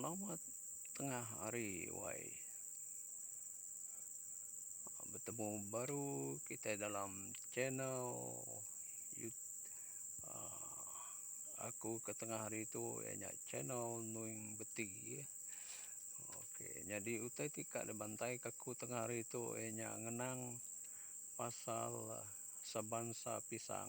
Selamat tengah hari, Wai. Bertemu baru kita dalam channel YouTube. Aku ke tengah hari itu ianya channel Nuing Beti. Oke, jadi utai tika de bantai kaku tengah hari itu ianya ngenang pasal sabansa pisang.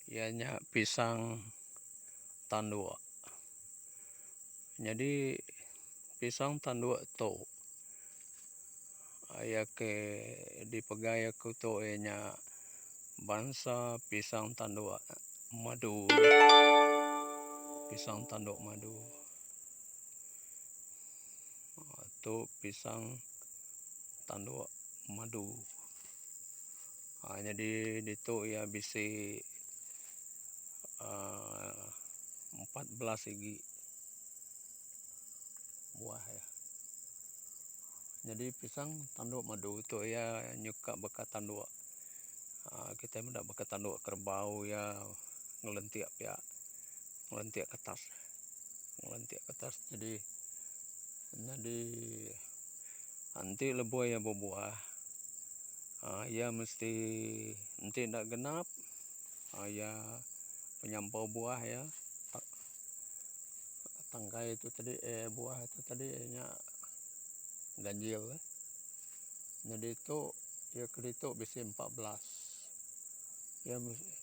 Ianya pisang tandua. Jadi pisang tandua to aya ke dipegai aku to ianya bangsa pisang tanduk madu, pisang tanduk madu atau pisang tanduk madu. Jadi itu ya bisi 14 igi buah ya. Jadi pisang tanduk madu itu ya nyuka bekat tanduk. Kita mendak bekat tanduk kerbau ya ngelentiak pihak, ngelentiak kertas. Jadi nanti lebuh ya berbuah. Ya mesti nanti ndak genap. Ya penyampau buah ya. Tangkai itu tadi buah itu tadi ganjil. Jadi itu ya kedito bisa 14.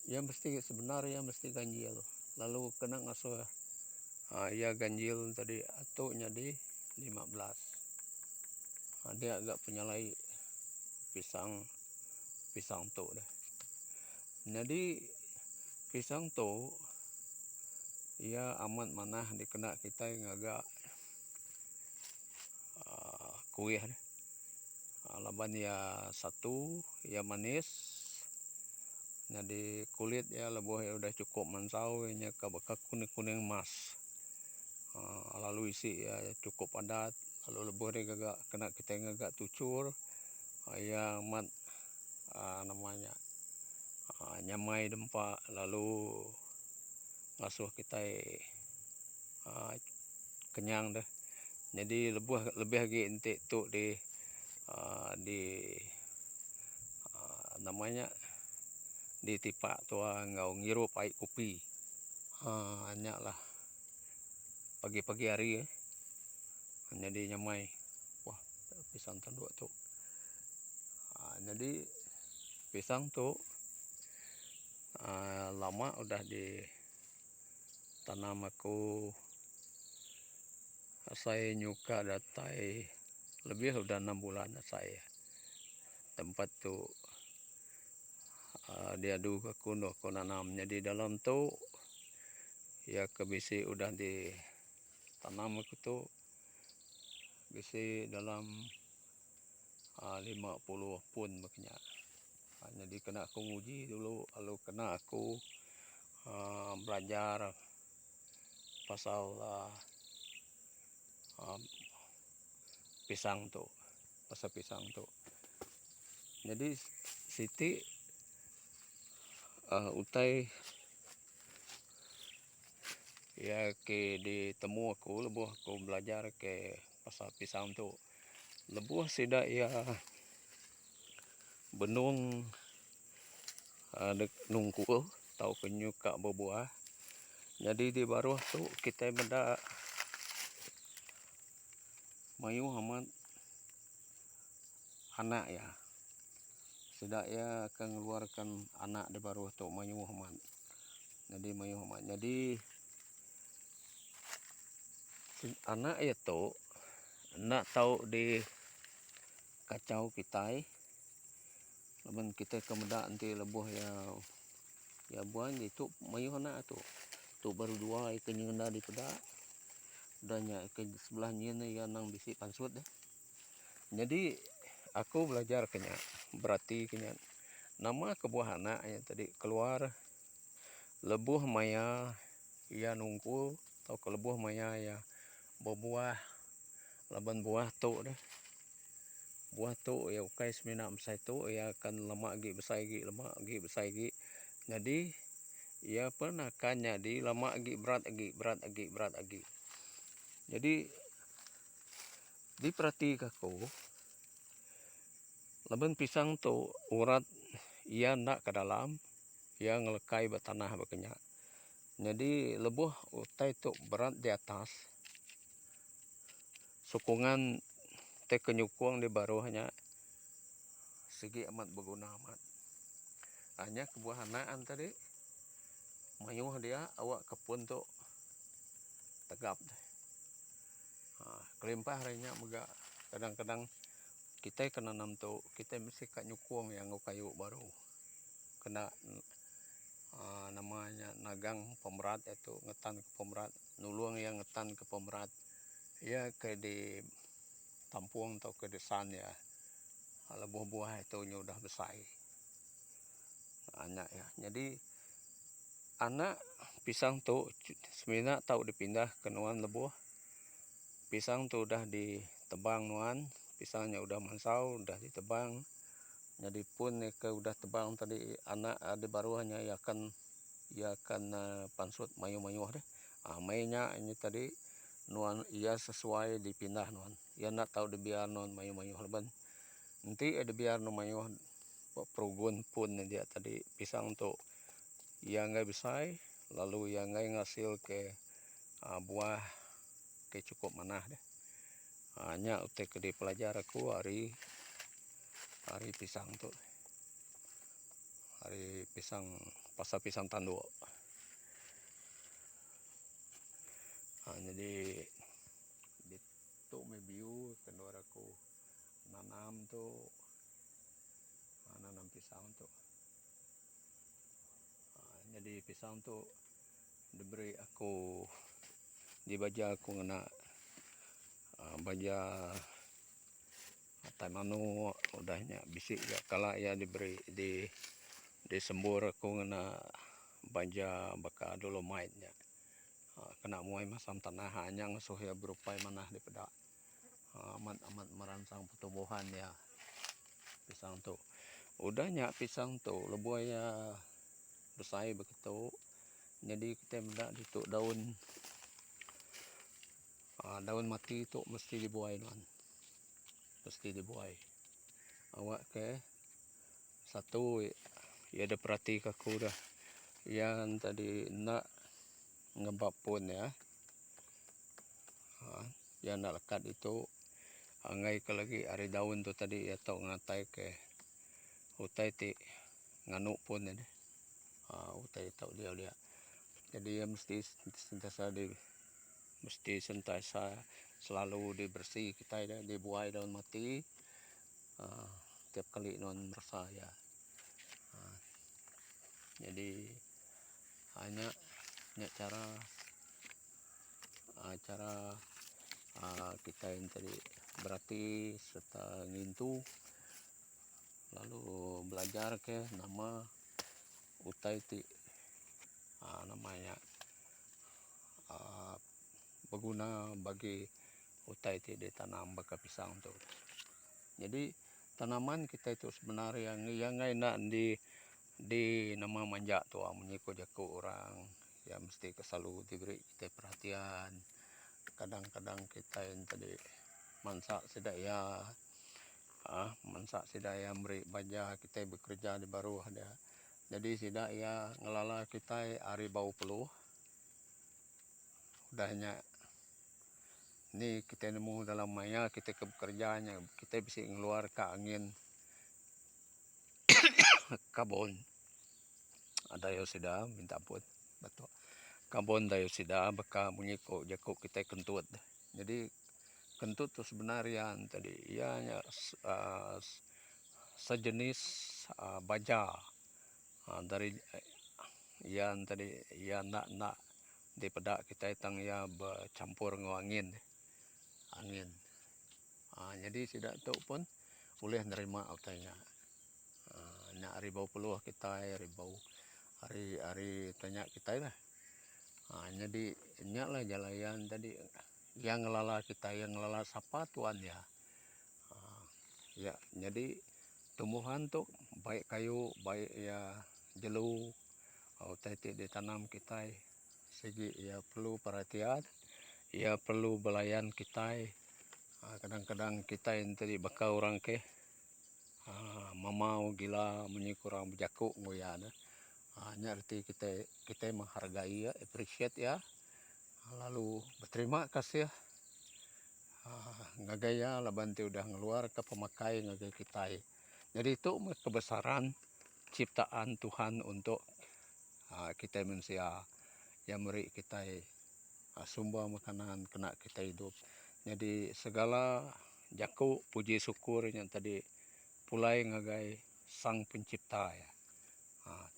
Ya mesti sebenarnya mesti ganjil. Lalu kena ngasuh ya ganjil tadi atau jadi 15. Dia agak penyalai pisang tu dah. Jadi pisang tu ia amat manah dikena kita yang agak kuih dah. Laban ya satu ya manis. Jadi kulit ya lebuh ya udah cukup mansau nya bekas kuning-kuning emas. Lalu isi ya cukup padat. Lalu lebuh dia agak kena kita yang agak tucur. Ya amat namanya nyamai dempak. Lalu ngasuh kita kenyang dah. Jadi lebih lagi entik tu di namanya di tipak tu ngau ngirup air kopi. Banyak lah pagi-pagi hari jadi nyamai. Wah, pisang tanduk tu. Jadi pisang tu lama udah ditanam aku. Saya nyuka datai lebih udah 6 bulan saya. Tempat tu diadu aku nanam. Jadi dalam tu ya kebisi udah ditanam aku tu bisi dalam 50 pun makanya. Jadi kena aku nguji dulu, lalu kena aku belajar pasal pisang tu, Jadi Siti utai ya ke ditemu aku lebuh aku belajar ke pasal pisang tu. Lebuh sidak ya benung nungku tau kenyuka berbuah. Jadi di baruh tu kita benda mayu amat anak ya. Sidak ya akan mengeluarkan anak di baruh tu mayu amat. Jadi anak itu nak tahu di kacau kita. Laban kita kemudak nanti lebuh ya buah itu mayu anak tu. Tu baru dua ikan yang di pedak. Udahnya ke sebelahnya ni yang nang bisi pansut dah. Jadi aku belajar kenya, berarti kenya nama kebuah anak yang tadi keluar lebuh maya ia nungku atau kelebuh maya ya berbuah laban buah tu dah. Buah tu ya ukai semina besar tu ia akan lemak lagi besar lagi. Jadi ia pernah kan jadi lemak lagi berat lagi. Jadi diperhatikan ko, laban pisang tu urat ia nak ke dalam, ia ngelekai bertanah berkenyak. Jadi lebuh utai tu berat di atas, sokongan te kenyukung di bawahnya segi amat berguna amat. Hanya kebuah hanaan tadi, mayuh dia awak kepun tu tegap. Kelimpah harinya mega kadang-kadang kita kena nanam tu, kita mesti kat nyukung yang kayu baru. Kena namanya nagang pemerat itu ngetan ke pemerat, nulung yang ngetan ke pemerat. Ya ke di tampung atau ke desan ya. Kalau buah-buah itu udah besar. Anak ya. Jadi anak pisang tu sebenarnya tahu dipindah ke nuan lebuh. Pisang tu udah ditebang nuan, pisangnya udah mansau, udah ditebang. Jadi pun ke udah tebang tadi anak ada baruhnya ia akan pansut mayu-mayu deh. Mainnya ini tadi nuan ia sesuai dipindah nuan. Ia nak tahu dibiar nuan mayu-mayu leban. Nanti ada biar nuan mayu perugun pun dia tadi pisang tu ia ngai besar, lalu ia ngai ngasil ke buah ke cukup manah deh. Hanya utek di pelajar aku hari pisang tu. Hari pisang pasar pisang tanduk. Jadi itu mebiu kedua aku nanam tu nanam pisang tu. Jadi pisang tu diberi aku dibaja aku ngena baja atai manu udahnya bisik ya kala ya diberi disembur aku ngena baja baka dolomite-nya. Kena muai masam tanah hanya ngasuh ya berupa manah di pedak. Amat merangsang pertumbuhan ya pisang tu. Udahnya pisang tu lebuh ya besar begitu. Jadi kita mendak dituk daun mati tu mesti dibuai tuan. Mesti dibuai. Awak ke satu ya ada perhati aku dah. Yang tadi nak ngebab pun ya. Yang nak lekat itu ngai ke lagi hari daun tu tadi ya tahu ngatai ke utai ti nganuk pun ini. Utai tahu dia. Jadi ya mesti sentiasa selalu dibersih kita dibuai daun mati tiap kali non merasa ya. Jadi hanya cara kita yang tadi berarti serta ngintu lalu belajar ke nama utai ti namanya berguna bagi utai ti ditanam baka pisang tu. Jadi tanaman kita itu sebenarnya yang nak di nama manja tu menyiko jaku orang ya mesti selalu diberi kita perhatian. Kadang-kadang kita yang tadi mansak sedaya beri baja kita bekerja di baru ada. Jadi tidak ya ngelala kita hari bau peluh. Udahnya ni kita nemu dalam maya kita bekerjanya kita bisa ngeluar ke angin karbon dioksida minta ampun betul karbon dioksida baka menyiko jakuk kita kentut. Jadi kentut tu sebenarnya tadi ianya sejenis baja dari yang tadi ya nak di pedak kita tang ya bercampur dengan angin. Jadi tidak tu pun boleh nerima utainya. Nak ribau peluh kita ribau hari tanya kita lah. Jadi nyaklah jalayan tadi yang ngelala kita yang ngelala sapa tuan ya. Ya jadi tumbuhan tu baik kayu baik ya jelu utai ti ditanam kita segi ya perlu perhatian ia perlu belayan kita. Kadang-kadang kita yang tadi bakal orang ke mamau gila kurang berjakuk ngoyana. Hanya arti kita menghargai ya, appreciate ya, lalu berterima kasih ya. Ngagaya labanti udah ngeluar ke pemakai ngagaya kita. Jadi itu kebesaran ciptaan Tuhan untuk kita manusia yang beri kita sumber makanan kena kita hidup. Jadi segala jaku puji syukur yang tadi pulai ngagai sang pencipta ya.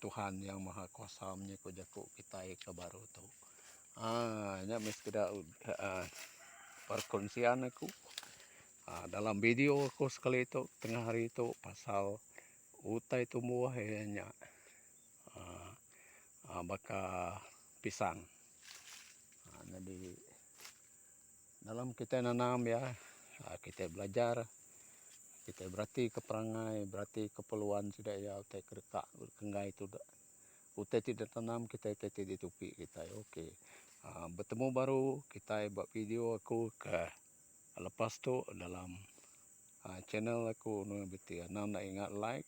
Tuhan yang maha kuasa menyiku jaku kita ke baru tu. Nya meskida perkongsian aku dalam video aku sekali itu tengah hari itu pasal utai tumbuh hanya baka pisang. Jadi dalam kita nanam ya, kita belajar, kita berarti keperangai, berarti keperluan tidak ya utai kereka kengai itu utai tidak tanam kita tidak ditupi kita. Oke. Bertemu baru kita buat video aku ke lepas tu dalam channel aku nu beti. Nak ingat like,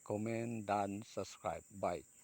komen dan subscribe. Bye.